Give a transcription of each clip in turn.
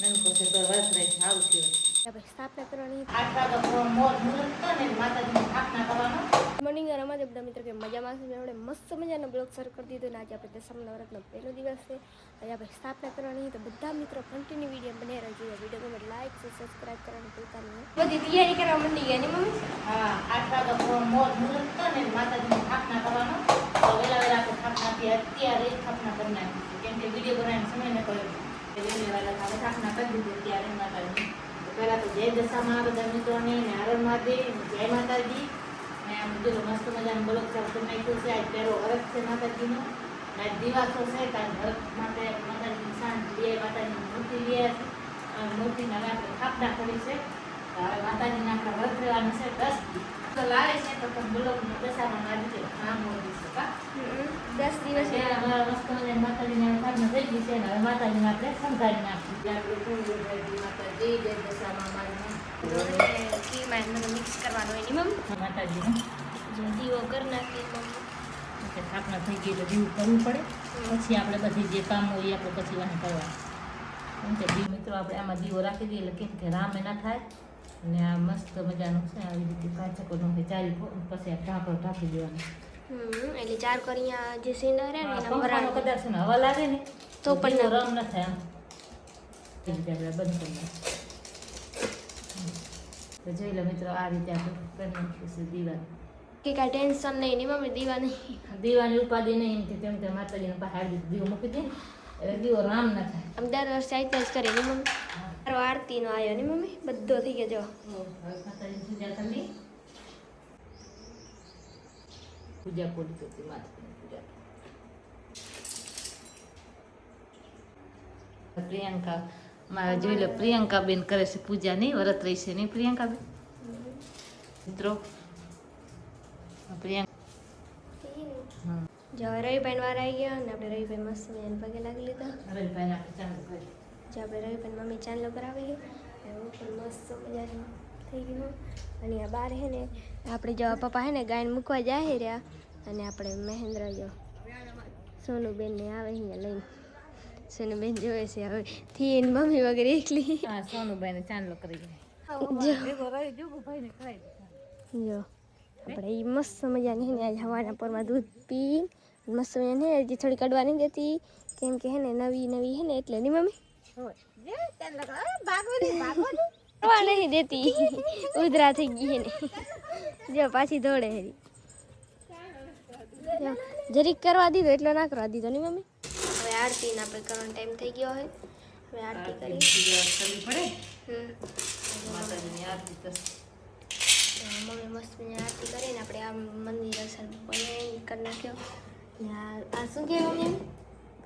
નનકો છે તો વરસ રહે છે આવું થયું. આપણે સ્થાપના કરવાની 8 વાગે મુહૂર્ત તો ને માતાજીની સ્થાપના કરવાનો. મોર્નિંગ રમા બધા મિત્રો કે મજામાં છે. આપણે મસ્ત મજાનો બ્લોગ શરૂ કરી દીધો ને આજે આપણે દસમા નવરાત્રનો પહેલો દિવસ છે. આજે આપણે સ્થાપના કરવાની તો બધા મિત્રો કન્ટિન્યુ વિડીયો બને રહેજો. વિડીયો ગમે લાઈક સબસ્ક્રાઈબ કરવાનું ભૂલતા નહીં. બધી તૈયારી કરવા માંડી ગયા ને મમ્મી? હા 8 વાગે મુહૂર્ત તો ને માતાજીની સ્થાપના કરવાનો. તો વેલા વેલા આપણે સ્થાપનાથી અત્યારે સ્થાપના કરી નાખી કેમ કે વિડીયો બનાવવાનો સમય ન પડ્યો. વેલા વેલા આપણે સ્થાપના કરી દીધી ત્યારે માતાજીની. પહેલાં તો જય દશામાં બધા મિત્રોને ને હરણ મહાદેવ જય માતાજી. ને આમ બધું મસ્ત મજાનું બ્લોગ ચાલુ કરી નાખ્યું છે. આજ પહેલો હરખ છે માતાજીનો. ને આજ દિવાસો છે કારણ હરખ માટે માતાજીની સાંજ લે માતાજીની મૂર્તિ લે મૂર્તિને હવે આપણે સ્થાપના કરી છે. હવે માતાજીને આપણે વ્રત રહેવાનું છે 10 તો લાવે છે તો પણ બ્લોગ દશામાં આવી રીતે કામ હોય છે કા 10 દિવસ અમારા મસ્ત મજાની માતાજીની સ્થાપના થઈ ગઈ છે ને હવે માતાજીને આપણે સંતાડી નાખી આપણે માતાજી જય દશામાં મારી મિક્સ કરવાનો હોય ને મમ્મી માતાજીને દીવો કરી નાખી મમ્મી. સ્થાપના થઈ ગઈ તો દીવું કરવું પડે પછી આપણે બધી જે કામ હોય આપણે પછી વાહન કરવા. કેમ કે દીવ મિત્રો આપણે આમાં દીવો રાખી દઈએ એટલે કેમ કે રામે ના થાય અને આ મસ્ત મજાનું છે આવી રીતે કાચકોનું કે ચારી પછી આ ઢાંકણો ઢાંકી દેવાનું. એટલે ચાર કરીયા જે સીંડા રહે ને એના પંખાનો કદાચ છે ને હવા લાગે ને તો પણ દીવો રમ ન થાય આમ એ રીતે આપણે બંધ કરી નાખીએ. તો જોઈ લો મિત્રો આ રીતે આપણે કરી નાખીએ છીએ દીવા કે કાંઈ ટેન્શન નહીં ને મમ્મી દીવા નહીં દીવાની ઉપાધિ નહીં એમ કે તેમ કે માતાજીને પાસે આવી રીતે દીવો મૂકી દે એટલે દીવો રામ ના થાય. આમ દર વર્ષે આઈતા જ કરે ને મમ્મી. મારો આરતીનો આવ્યો ને મમ્મી બધો થઈ ગયો જો. હવે માતાજીની પૂજા કરી પૂજા પૂરી કરતી માતાજીની પૂજા. પ્રિયંકા મારા જોઈ લો પ્રિયંકા બેન કરે છે પૂજા નહીં વરત રહી છે નહીં પ્રિયંકા બેન મિત્રો પ્રિયંકા જો રવિભાઈ વાર આવી ગયા ને આપણે રવિભાઈ મસ્ત મજાને પગે લાગી લીધા. રવિભાઈ આપણે ચાલુ કરી જો આપણે રવિભાઈ મમ્મી ચાંદલો કરાવી ગયો એવું પણ મસ્ત મજાનું થઈ ગયું. અને આ બાર હે ને આપણે જો પપ્પા હે ને ગાયને મૂકવા જાય રહ્યા અને આપણે મહેન્દ્ર જો સોનુબેનને આવે અહીંયા લઈને સોનુબેન જોવે છે હવે થી મમ્મી વગેરે એકલી. હા સોનુભાઈને ચાંદલો કરી જો આપણે એ મસ્ત મજાની હે ને આજ હવાના પોરમાં દૂધ પી મસ્ત મજાની હે હજી થોડી કડવા નહીં દેતી કેમ કે હે ને નવી હે ને એટલે ની મમ્મી કડવા નહીં દેતી ઉધરા થઈ ગઈ હે ને જો પાછી દોડે હેરી જરીક કરવા દીધો એટલો ના કરવા દીધો ની મમ્મી. હવે આરતીને આપણે કરવાનો ટાઈમ થઈ ગયો હોય હવે આરતી કરી પડે માતાજીની આરતી તો મમ્મી મસ્ત મજા આરતી કરીને આપણે આ મંદિર અસર કરી નાખ્યો ને આ શું કહેવાય મમ્મી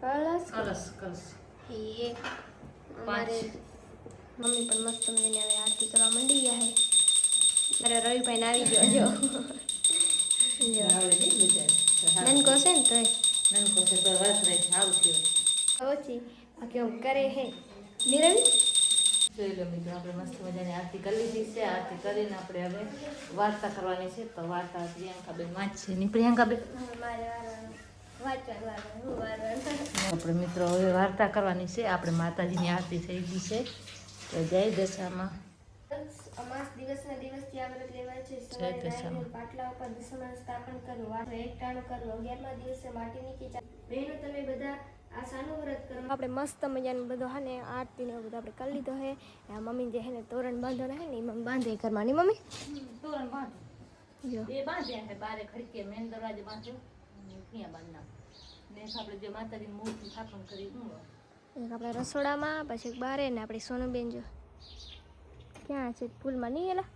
કલશ કલશ કલશ એ અમારે મમ્મી પણ મસ્ત મજાને હવે આરતી કરવા માંડી ગયા છે. અરે રવિભાઈને આવી ગયો જો નનકો છે ને તોય નનકો છે તો વરસ રહે છે આવું થયું ઓછી આ કેવું કરે હે નિરવી. જોઈ લો મિત્રો આપણે મસ્ત મજાની આરતી કરી લીધી છે. આરતી કરીને આપણે હવે વાર્તા કરવાની છે તો વાર્તા પ્રિયંકાબેન વાંચશે નહીં પ્રિયંકાબેન આપણે મિત્રો હવે વાર્તા કરવાની છે. આપણે માતાજીની આરતી થઈ ગઈ છે તો જય દશામાં અમાસ દિવસના દિવસથી આ વ્રત લેવાય છે. જય દશામાં પાટલા ઉપર દશામાં સ્થાપન કરવું વાળો એકટાણું કરવું 11મા દિવસે માટીની ખીચા બહેનો તમે બધા આ સાનું વ્રત કરો. આપણે મસ્ત મજાનું બધું હા ને આરતી ને બધું આપણે કરી લીધો હે. આ મમ્મી જે હે ને તોરણ બાંધવાના હે ને એ મમ્મી બાંધે ઘરમાં ની મમ્મી તોરણ બાંધો જો બે બાંધ્યા છે બારે ખડકે મેન દરવાજે બાંધ્યો ત્યાં બાંધના ને આપણે જે માતાજીની મૂર્તિ સ્થાપન કરી એક આપણે રસોડામાં પછી બારે ને આપણી સોનુબેન જો ક્યાં છે પુલમાં નહીં એલા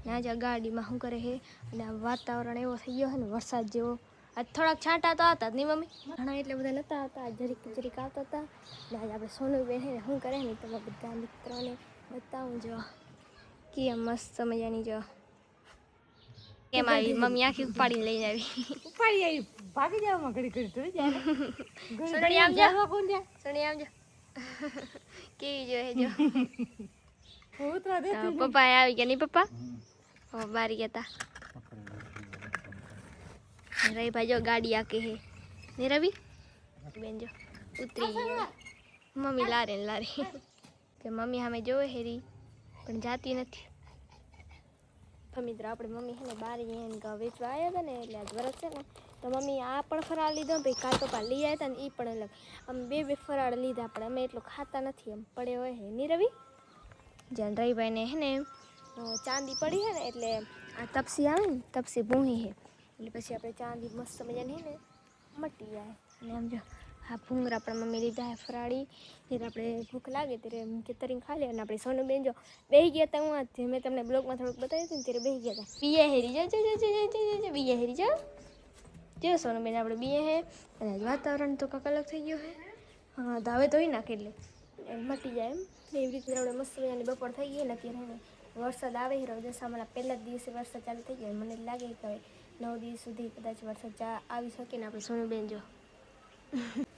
ને આજે ગાડીમાં શું કરે છે. અને આ વાતાવરણ એવો થઈ ગયો છે ને વરસાદ જેવો આજ થોડાક છાંટા તો આવતા જ નહીં મમ્મી ઘણા એટલે બધા નહોતા આવતા જરીક જરીક આવતા હતા. ને આજે આપણે સોનુબેન છે ને શું કરે ને તમે બધા મિત્રોને બતાવું જો કે મસ્ત મજાની જો કેમ આવી મમ્મી આખી ઉપાડીને લઈને આવી ભાગી જવામાં ઘડી ઘડી તો જાય સોની આમ જા સોની આમ જા કેવી જો હે જો પપ્પા આવી ગયા નહીં પપ્પા બારી ગયા હતા રવિ ભાઈ જો ગાડી આકે હે ને રવિ બેન જો ઉતરી ગયો મમ્મી લારે કે મમ્મી સામે જોવે હેરી પણ જાતી નથી. મિત્રો આપણે મમ્મી છે ને બાર એને ઘઉં વેચવા આવ્યા હતા ને એટલે આજ વરસ છે ને તો મમ્મી આ પણ ફરાળ લીધો ભાઈ કાલ પપ્પા લઈ આવ્યા હતા ને એ પણ અલગ આમ બે ફરાળ લીધા પણ અમે એટલું ખાતા નથી એમ પડે હોય હે ની રવિ જ્યાં રવિભાઈને હે ને ચાંદી પડી છે ને એટલે આ તપસી આવે ને તપસી ભૂંગી છે એટલે પછી આપણે ચાંદી મસ્ત મજાની છે ને મટી જાય. અને આમ જો આ ભૂંગરા પણ મમ્મી લીધા હે ફરાળી ત્યારે આપણે ભૂખ લાગે ત્યારે તરીને ખા લે. અને આપણે સોનુબેન જો બેસી ગયા હતા હું જ મેં તમને બ્લોગમાં થોડુંક બતાવ્યું હતું ને ત્યારે બેસી ગયા હતા. બીયા હેરી જો બીયા હેરી જો સોનુબેન આપણે બીએ હે અને વાતાવરણ તો કાંક અલગ થઈ ગયું હે. હા તો હવે ધોઈ નાખે એટલે એમ મટી જાય એમ એવી રીતે આપણે મસ્ત મજાની બપોર થઈ ગઈ ને અત્યારે વરસાદ આવે રહ્યો દશામાના પહેલા જ દિવસે વરસાદ ચાલુ થઈ ગયો. મને લાગે કે હવે 9 દિવસ સુધી કદાચ વરસાદ આવી શકે ને આપણે સોનુબેન જો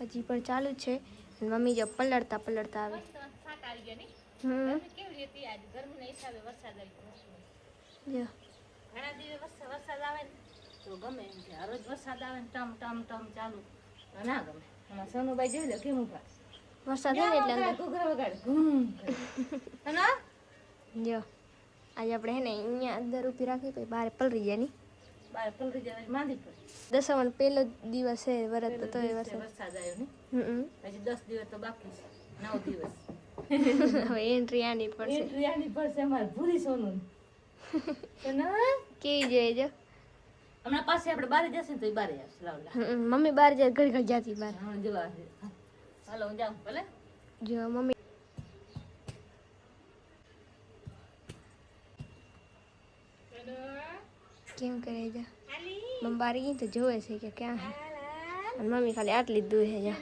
હજી પણ ચાલુ જ છે. મમ્મી જો પલળતા આવે. થાક આવી ગયો ની કેવી રીતે આજ ગરમીના હિસાબે વરસાદ આવી ગયો. જો ઘણા દિવસ વરસાદ આવે ને તો ગમે એમ કે રોજ વરસાદ આવે ને ટમ ટમ ટમ ચાલુ તો ના ગમે. એમાં સોનુભાઈ જોઈ લો કેમ ઉભા વરસાદ આવે ને એટલે ઘૂઘરા વગાડે ઘૂમ કરે જો આજે આપણે હે ને અહીંયા અંદર ઊભી રાખી પછી બહાર પલરી જાય ની બાર પલરી જાય માંદી પડે. દશામાનો પહેલો દિવસ છે વરત તો વરસાદ આવ્યો ને હજી 10 દિવસ તો બાકી છે. 9 દિવસ હવે એન્ટ્રી આની પડશે. એન્ટ્રી આની પડશે અમારે ભૂરી સોનું કેવી જોઈએ જો હમણાં પાસે આપણે બારે જશે ને તો એ બારે આવશે. લાવલા મમ્મી બહાર જાય ઘડી જાતી બહાર. હા જોવા હાલો હું જાઉં ભલે. જો મમ્મી કેમ કરે છે મમ્મી બાર ગઈ તો જોવે છે કે ક્યાં હે અને મમ્મી ખાલી આટલી જ દૂર છે જા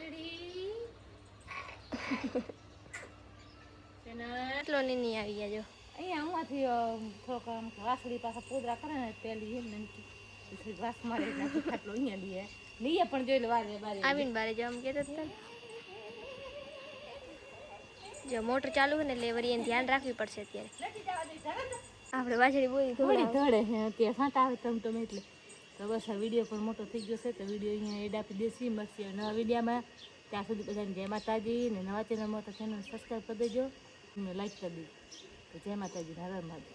એટલો નહીં આવી ગયા જો અહીંયા આમાંથી થોડોક વાસળી પાછા પોદરા કરે ને પેલી એમ વાસ મારે ખાટલો અહીંયા લઈએ લઈએ પણ જોઈ લે વારે બારે આવીને બારે જો આમ કહેતા હતા જો મોટર ચાલુ હોય ને એટલે વળી એને ધ્યાન રાખવી પડશે. અત્યારે આપણે વાછડી બોલી થોડી ધડે અત્યારે સાંટા આવે તમે એટલે તો બસ આ વિડીયો પણ મોટો થઈ ગયો છે તો વિડીયો અહીંયા એડ આપી દેશી મળશે નવા વિડીયોમાં. ત્યાં સુધી બધાને જય માતાજી ને નવા ચેનલમાં તો ચેનલ સબસ્ક્રાઈબ કરી દેજો અને લાઈક કરી દેજો. જય માતાજી હર હર મહાદેવ.